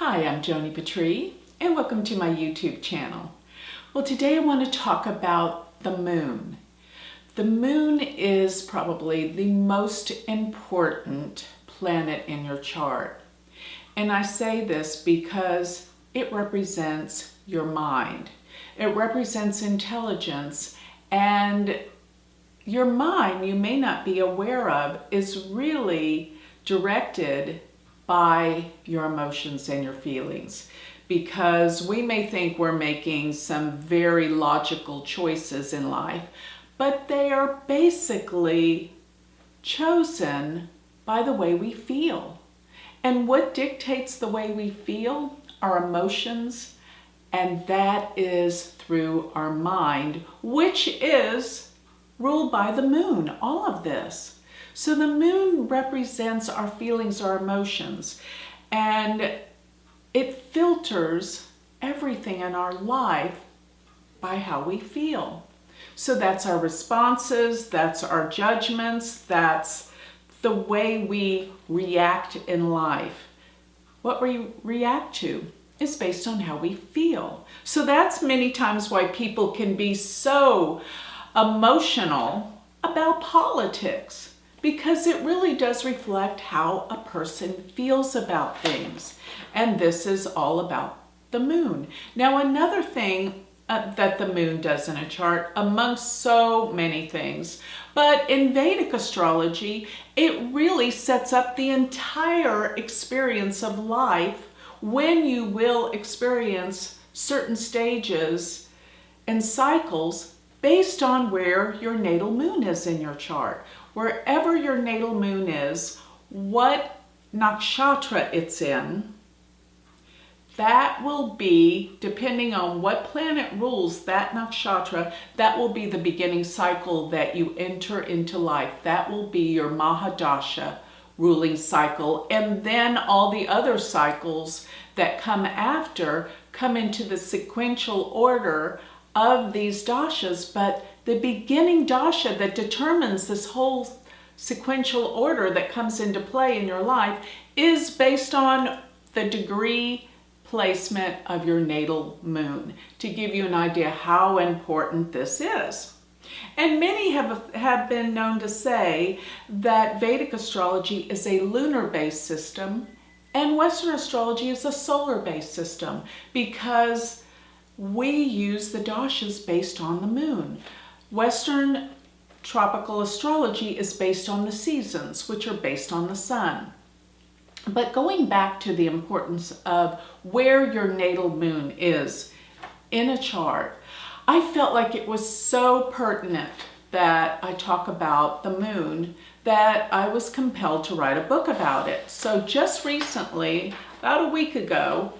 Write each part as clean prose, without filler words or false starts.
Hi, I'm Joni Patry, and welcome to my YouTube channel. Well, today I want to talk about the moon. The moon is probably the most important planet in your chart. And I say this because it represents your mind. It represents intelligence, and your mind, you may not be aware of, is really directed by your emotions and your feelings, because we may think we're making some very logical choices in life, but they are basically chosen by the way we feel. And what dictates the way we feel? Our emotions, and that is through our mind, which is ruled by the moon, all of this. So the moon represents our feelings, our emotions, and it filters everything in our life by how we feel. So that's our responses, that's our judgments, that's the way we react in life. What we react to is based on how we feel. So that's many times why people can be so emotional about politics, because it really does reflect how a person feels about things. And this is all about the moon. Now, another thing that the moon does in a chart, amongst so many things, but in Vedic astrology, it really sets up the entire experience of life when you will experience certain stages and cycles based on where your natal moon is in your chart. Wherever your natal moon is, what nakshatra it's in, that will be, depending on what planet rules that nakshatra, that will be the beginning cycle that you enter into life. That will be your Mahadasha ruling cycle. And then all the other cycles that come after come into the sequential order of these dashas, but the beginning dasha that determines this whole sequential order that comes into play in your life is based on the degree placement of your natal moon, to give you an idea how important this is. And many have been known to say that Vedic astrology is a lunar-based system and Western astrology is a solar-based system, because we use the dashas based on the moon. Western tropical astrology is based on the seasons, which are based on the sun. But going back to the importance of where your natal moon is in a chart, I felt like it was so pertinent that I talk about the moon that I was compelled to write a book about it. So just recently, about a week ago,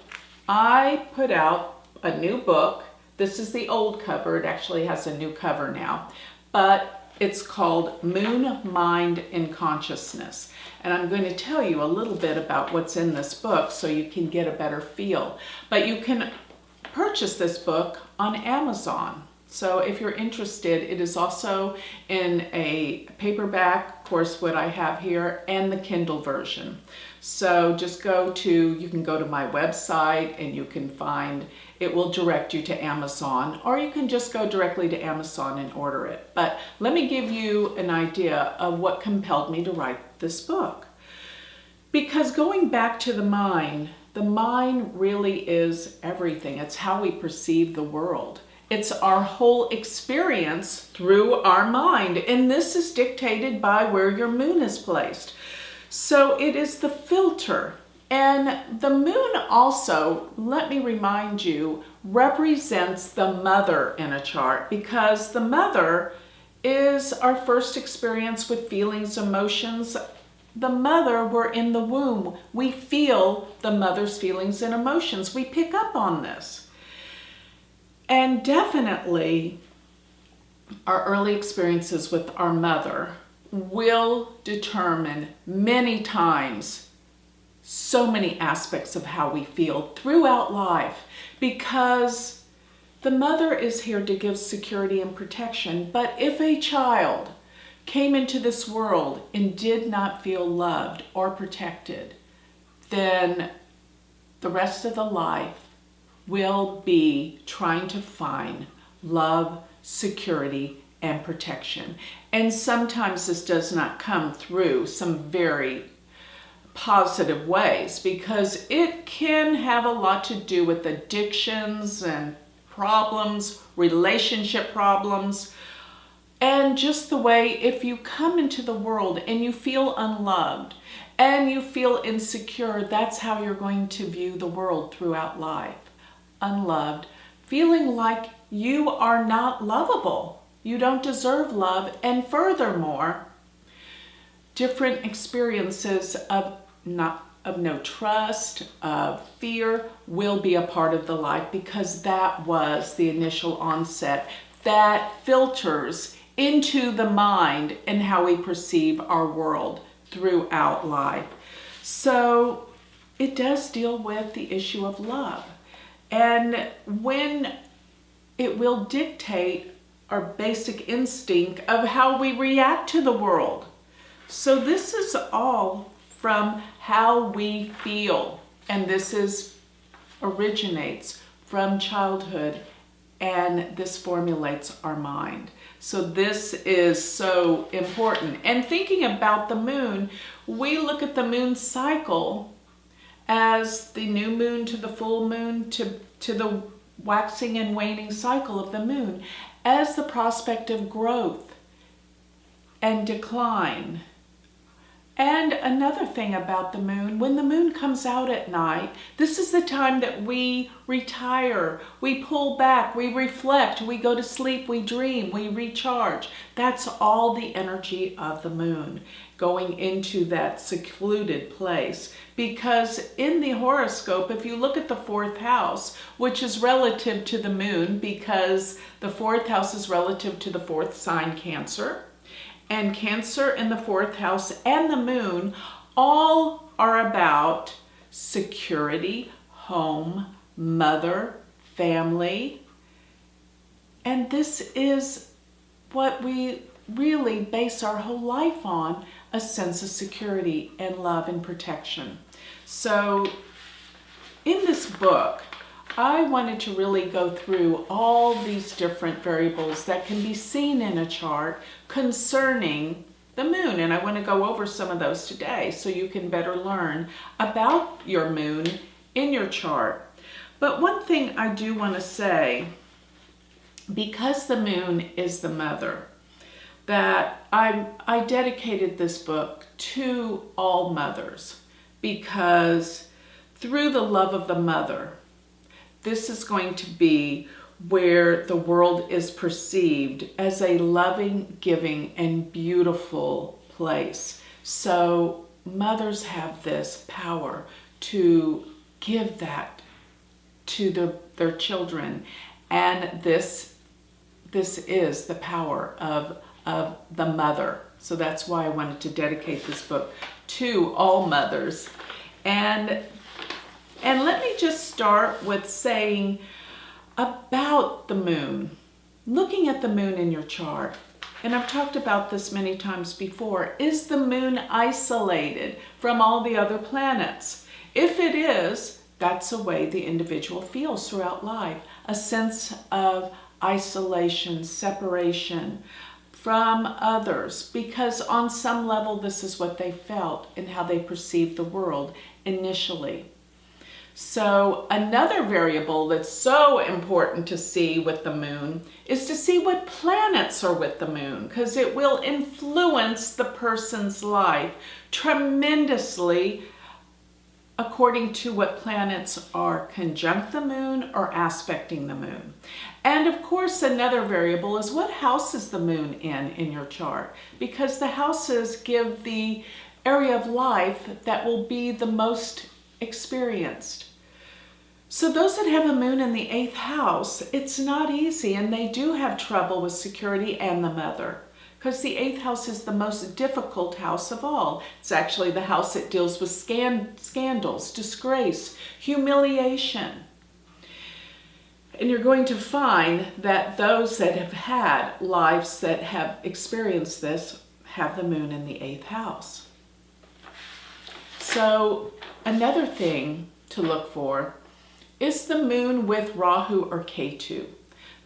I put out a new book. This is the old cover. It actually has a new cover now, but it's called Moon, Mind, and Consciousness. And I'm going to tell you a little bit about what's in this book so you can get a better feel. But you can purchase this book on Amazon. So if you're interested, it is also in a paperback, of course, what I have here, and the Kindle version. So just you can go to my website and you can find, it will direct you to Amazon, or you can just go directly to Amazon and order it. But let me give you an idea of what compelled me to write this book. Because going back to the mind really is everything. It's how we perceive the world. It's our whole experience through our mind. And this is dictated by where your moon is placed. So it is the filter. And the moon also, let me remind you, represents the mother in a chart, because the mother is our first experience with feelings, emotions. The mother, we're in the womb. We feel the mother's feelings and emotions. We pick up on this. And definitely our early experiences with our mother will determine many times so many aspects of how we feel throughout life, because the mother is here to give security and protection. But if a child came into this world and did not feel loved or protected, then the rest of the life will be trying to find love, security, and protection. And sometimes this does not come through some very positive ways, because it can have a lot to do with addictions and problems, relationship problems, and just the way if you come into the world and you feel unloved and you feel insecure, that's how you're going to view the world throughout life. Unloved, feeling like you are not lovable. You don't deserve love. And furthermore, different experiences of no trust, of fear will be a part of the life, because that was the initial onset that filters into the mind and how we perceive our world throughout life. So it does deal with the issue of love. And when it will dictate our basic instinct of how we react to the world. So this is all from how we feel. And this originates from childhood, and this formulates our mind. So this is so important. And thinking about the moon, we look at the moon cycle as the new moon to the full moon to the waxing and waning cycle of the moon as the prospect of growth and decline. And another thing about the moon, when the moon comes out at night, this is the time that we retire, we pull back, we reflect, we go to sleep, we dream, we recharge. That's all the energy of the moon going into that secluded place. Because in the horoscope, if you look at the fourth house, which is relative to the moon, because the fourth house is relative to the fourth sign, Cancer, and Cancer in the fourth house and the moon all are about security, home, mother, family. And this is what we really base our whole life on, a sense of security and love and protection. So in this book, I wanted to really go through all these different variables that can be seen in a chart concerning the moon. And I want to go over some of those today so you can better learn about your moon in your chart. But one thing I do want to say, because the moon is the mother, that I dedicated this book to all mothers, because through the love of the mother, this is going to be where the world is perceived as a loving, giving, and beautiful place. So mothers have this power to give that to their children. And this is the power of the mother. So that's why I wanted to dedicate this book to all mothers. And let me just start with saying about the moon, looking at the moon in your chart. And I've talked about this many times before. Is the moon isolated from all the other planets? If it is, that's the way the individual feels throughout life. A sense of isolation, separation from others, because on some level this is what they felt and how they perceived the world initially. So another variable that's so important to see with the moon is to see what planets are with the moon, because it will influence the person's life tremendously according to what planets are conjunct the moon or aspecting the moon. And of course, another variable is what house is the moon in your chart, because the houses give the area of life that will be the most experienced. So those that have a moon in the 8th house, it's not easy, and they do have trouble with security and the mother, because the 8th house is the most difficult house of all. It's actually the house that deals with scandals, disgrace, humiliation. And you're going to find that those that have had lives that have experienced this have the moon in the 8th house. So another thing to look for is the moon with Rahu or Ketu.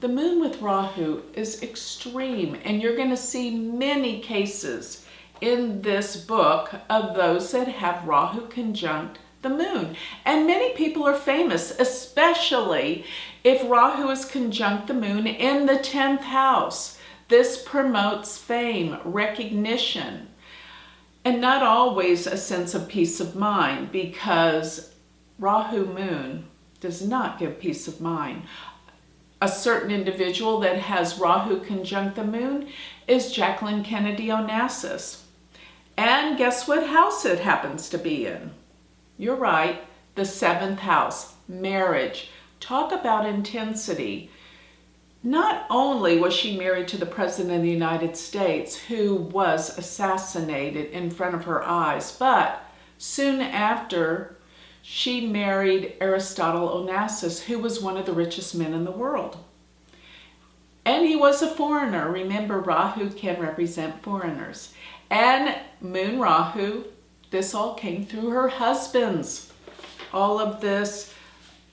The moon with Rahu is extreme, and you're going to see many cases in this book of those that have Rahu conjunct the moon. And many people are famous, especially if Rahu is conjunct the moon in the 10th house. This promotes fame, recognition, and not always a sense of peace of mind, because Rahu moon does not give peace of mind. A certain individual that has Rahu conjunct the moon is Jacqueline Kennedy Onassis. And guess what house it happens to be in? You're right, the 7th house, marriage. Talk about intensity. Not only was she married to the President of the United States, who was assassinated in front of her eyes, but soon after, she married Aristotle Onassis, who was one of the richest men in the world. And he was a foreigner. Remember, Rahu can represent foreigners. And Moon Rahu, this all came through her husbands. All of this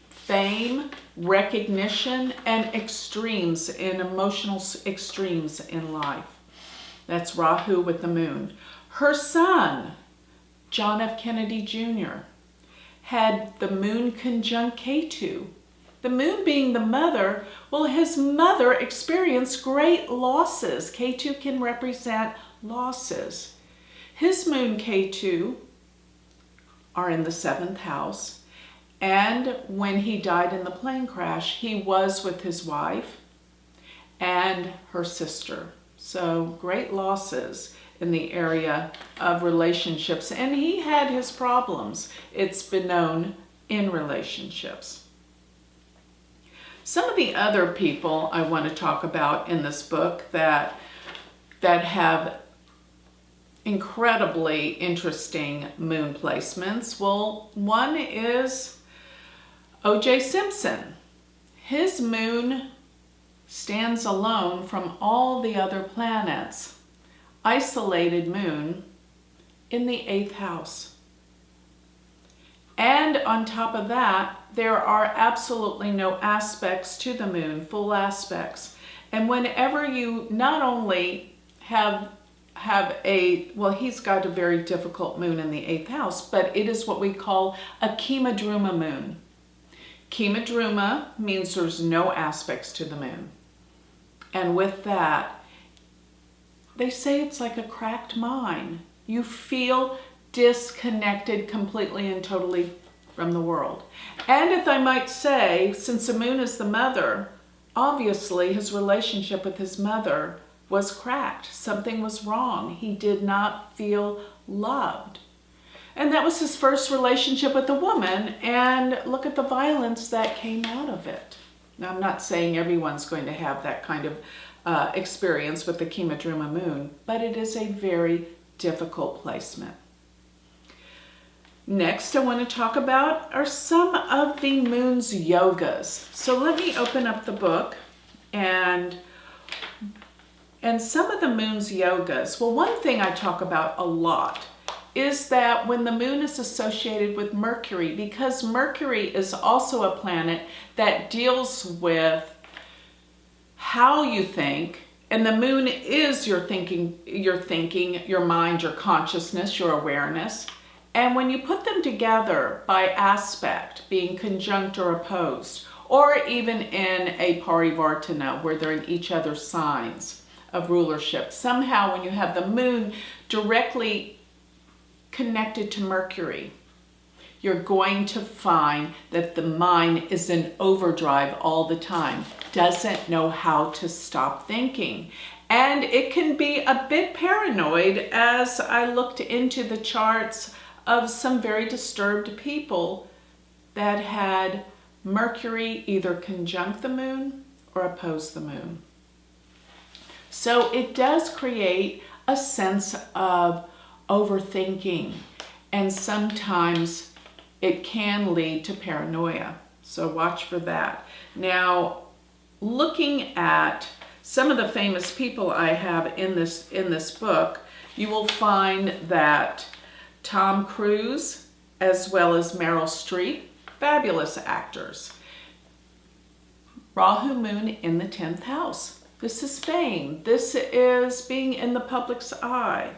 fame, recognition, and extremes in emotional extremes in life. That's Rahu with the moon. Her son, John F. Kennedy Jr., had the moon conjunct Ketu. The moon being the mother, well, his mother experienced great losses. Ketu can represent losses. His moon Ketu are in the 7th house. And when he died in the plane crash, he was with his wife and her sister. So great losses in the area of relationships. And he had his problems. It's been known in relationships. Some of the other people I want to talk about in this book that have incredibly interesting moon placements. Well, one is O.J. Simpson. His moon stands alone from all the other planets. Isolated moon in the 8th house. And on top of that, there are absolutely no aspects to the moon, full aspects. And whenever you not only have he's got a very difficult moon in the 8th house, but it is what we call a Kimadruma moon. Kimadruma means there's no aspects to the moon. And with that, they say it's like a cracked mine. You feel disconnected completely and totally from the world. And if I might say, since the moon is the mother, obviously his relationship with his mother was cracked. Something was wrong. He did not feel loved. And that was his first relationship with a woman, and look at the violence that came out of it. Now, I'm not saying everyone's going to have that kind of experience with the Kimadruma moon, but it is a very difficult placement. Next, I want to talk about are some of the moon's yogas. So let me open up the book and some of the moon's yogas. Well, one thing I talk about a lot is that when the moon is associated with Mercury, because Mercury is also a planet that deals with how you think, and the moon is your thinking, your mind, your consciousness, your awareness. And when you put them together by aspect, being conjunct or opposed, or even in a parivartana, where they're in each other's signs of rulership, somehow when you have the moon directly connected to Mercury, you're going to find that the mind is in overdrive all the time, doesn't know how to stop thinking. And it can be a bit paranoid, as I looked into the charts of some very disturbed people that had Mercury either conjunct the moon or oppose the moon. So it does create a sense of overthinking, and sometimes it can lead to paranoia. So watch for that. Now, looking at some of the famous people I have in this book, you will find that Tom Cruise, as well as Meryl Streep, fabulous actors. Rahu moon in the 10th house. This is fame. This is being in the public's eye.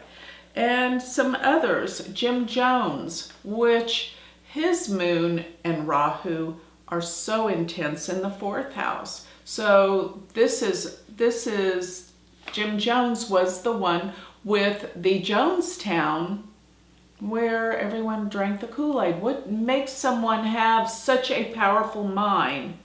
And some others, Jim Jones, which his moon and Rahu are so intense in the 4th house. So this is Jim Jones was the one with the Jonestown where everyone drank the Kool-Aid. What makes someone have such a powerful mind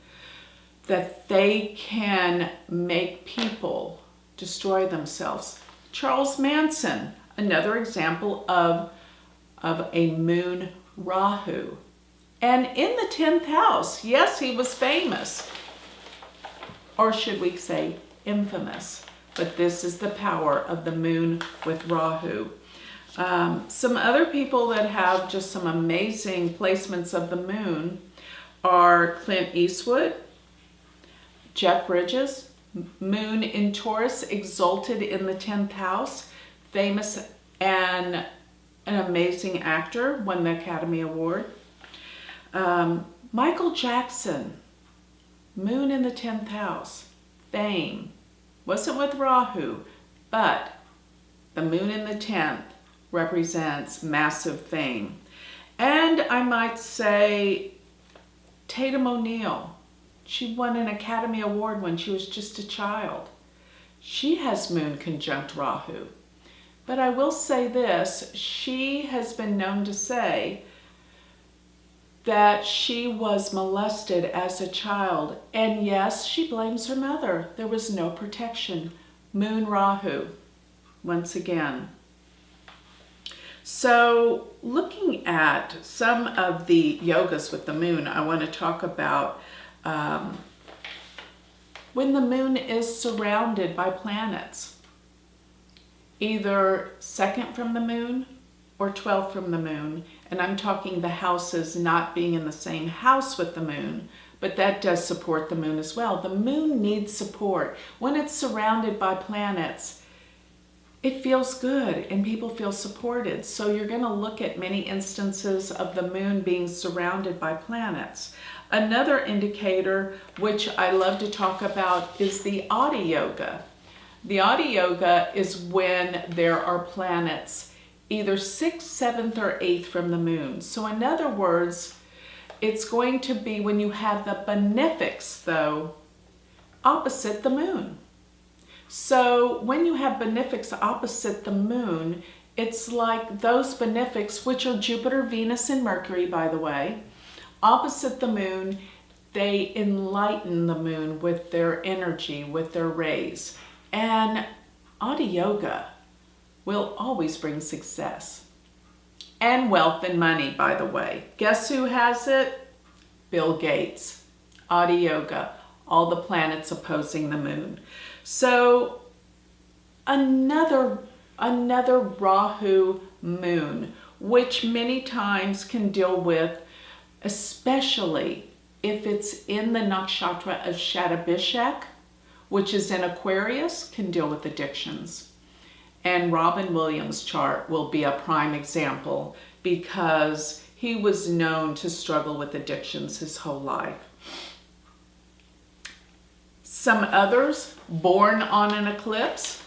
that they can make people destroy themselves? Charles Manson, another example of a moon Rahu. And in the 10th house, yes, he was famous. Or should we say infamous? But this is the power of the moon with Rahu. Some other people that have just some amazing placements of the moon are Clint Eastwood, Jeff Bridges, moon in Taurus, exalted in the 10th house, famous and an amazing actor, won the Academy Award. Michael Jackson, moon in the 10th house, fame. Wasn't with Rahu, but the moon in the 10th represents massive fame. And I might say Tatum O'Neal. She won an Academy Award when she was just a child. She has moon conjunct Rahu. But I will say this, she has been known to say that she was molested as a child. And yes, she blames her mother. There was no protection. Moon Rahu, once again. So looking at some of the yogas with the moon, I want to talk about when the moon is surrounded by planets, either second from the moon or 12th from the moon. And I'm talking the houses not being in the same house with the moon, but that does support the moon as well. The moon needs support. When it's surrounded by planets, it feels good and people feel supported. So you're going to look at many instances of the moon being surrounded by planets. Another indicator, which I love to talk about, is the Adi Yoga. The Adi Yoga is when there are planets either 6th, 7th, or 8th from the moon. So in other words, it's going to be when you have the benefics, though, opposite the moon. So when you have benefics opposite the moon, it's like those benefics, which are Jupiter, Venus, and Mercury, by the way, opposite the moon, they enlighten the moon with their energy, with their rays. And Adi Yoga will always bring success and wealth and money, by the way. Guess who has it? Bill Gates. Adi Yoga, all the planets opposing the moon. So another Rahu moon, which many times can deal with, especially if it's in the nakshatra of Shatabhishek, which is in Aquarius, can deal with addictions. And Robin Williams' chart will be a prime example because he was known to struggle with addictions his whole life. Some others, born on an eclipse.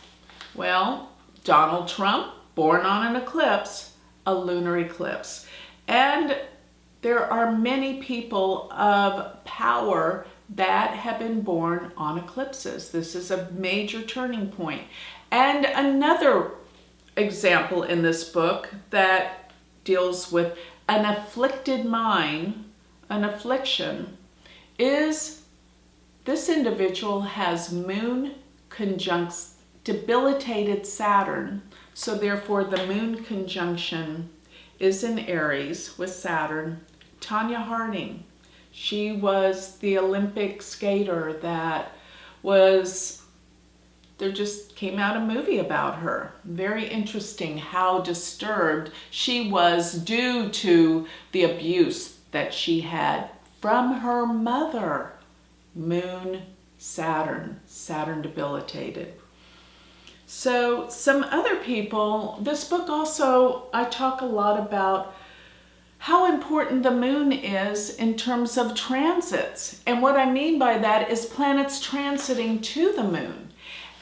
Well, Donald Trump, born on an eclipse, a lunar eclipse. And there are many people of power that have been born on eclipses. This is a major turning point. And another example in this book that deals with an afflicted mind, an affliction, is this individual has moon conjunct debilitated Saturn. So therefore the moon conjunction is in Aries with Saturn. Tanya Harding, she was the Olympic skater that was, there just came out a movie about her. Very interesting how disturbed she was due to the abuse that she had from her mother. Moon, Saturn debilitated. So some other people, this book also, I talk a lot about how important the moon is in terms of transits. And what I mean by that is planets transiting to the moon.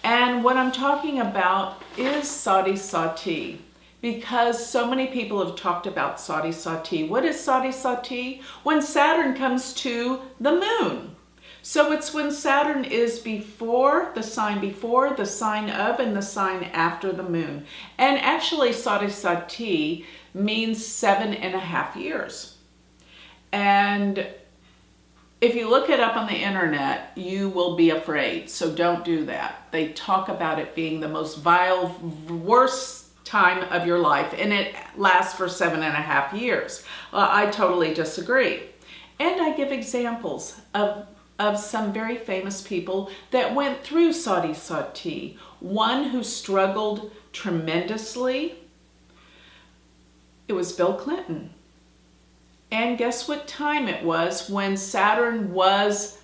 And what I'm talking about is Sati, because so many people have talked about Sati. What is Sati? When Saturn comes to the moon. So it's when Saturn is before, the sign of, and the sign after the moon. And actually Sati means 7.5 years. And if you look it up on the internet, you will be afraid. So don't do that. They talk about it being the most vile, worst time of your life, and it lasts for 7.5 years. I totally disagree. And I give examples of some very famous people that went through Sati. One who struggled tremendously, it was Bill Clinton. And guess what time it was when Saturn was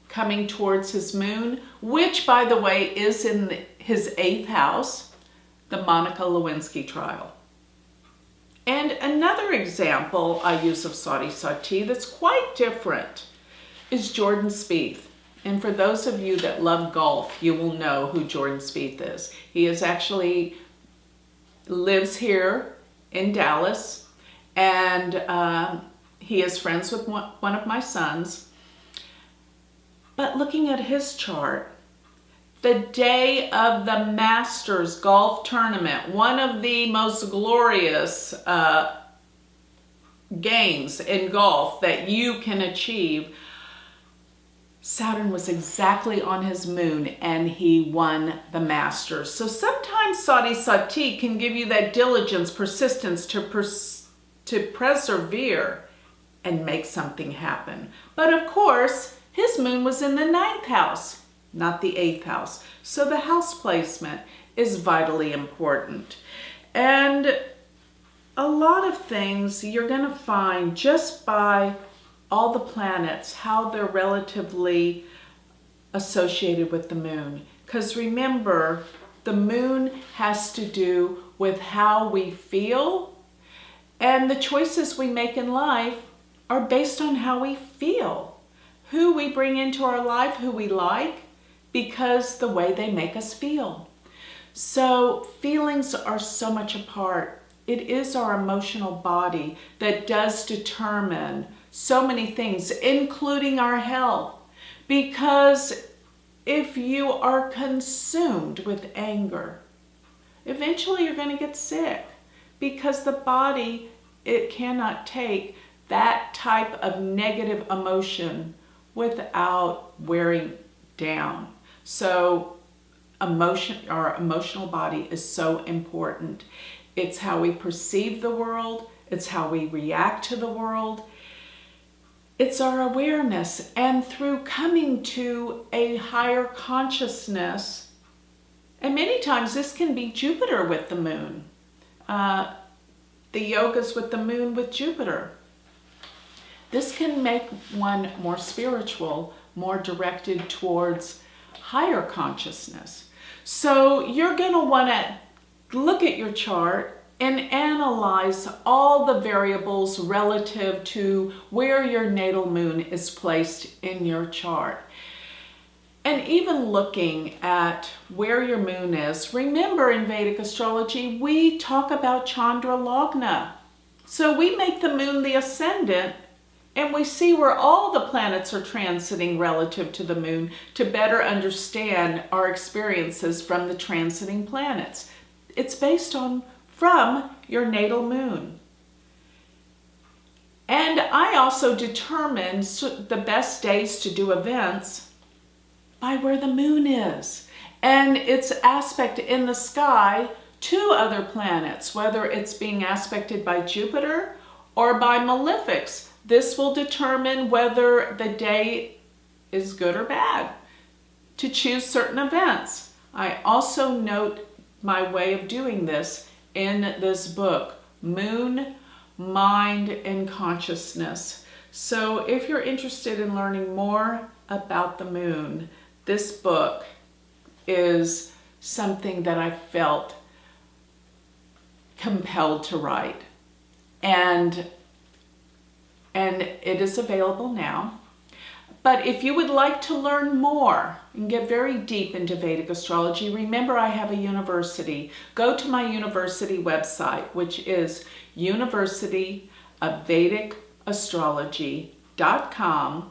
coming towards his moon, which, by the way, is in his 8th house, the Monica Lewinsky trial. And another example I use of Sati that's quite different is Jordan Spieth. And for those of you that love golf, you will know who Jordan Spieth is. He is actually lives here in Dallas. And he is friends with one of my sons. But looking at his chart, the day of the Masters golf tournament, one of the most glorious games in golf that you can achieve, Saturn was exactly on his moon and he won the Masters. So sometimes Sati can give you that diligence, persistence to persevere and make something happen. But of course, his moon was in the 9th house, not the 8th house. So the house placement is vitally important. And a lot of things you're going to find just by all the planets, how they're relatively associated with the moon. Because remember, the moon has to do with how we feel. And the choices we make in life are based on how we feel, who we bring into our life, who we like, because the way they make us feel. So feelings are so much a part. It is our emotional body that does determine so many things, including our health. Because if you are consumed with anger, eventually you're going to get sick. Because the body, it cannot take that type of negative emotion without wearing down. So our emotional body is so important. It's how we perceive the world. It's how we react to the world. It's our awareness. And through coming to a higher consciousness, and many times this can be Jupiter with the moon. The yogas with the moon with Jupiter. This can make one more spiritual, more directed towards higher consciousness. So you're going to want to look at your chart and analyze all the variables relative to where your natal moon is placed in your chart. And even looking at where your moon is, remember in Vedic astrology, we talk about Chandra Lagna. So we make the moon the ascendant and we see where all the planets are transiting relative to the moon to better understand our experiences from the transiting planets. It's based on from your natal moon. And I also determine the best days to do events by where the moon is and its aspect in the sky to other planets, whether it's being aspected by Jupiter or by malefics. This will determine whether the day is good or bad to choose certain events. I also note my way of doing this in this book, Moon, Mind, and Consciousness. So if you're interested in learning more about the moon, this book is something that I felt compelled to write. and it is available now. But if you would like to learn more and get very deep into Vedic astrology, remember I have a university. Go to my university website, which is University of Vedic Astrology.com.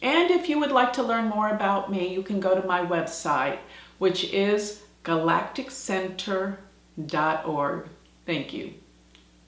And if you would like to learn more about me, you can go to my website, which is galacticcenter.org. Thank you.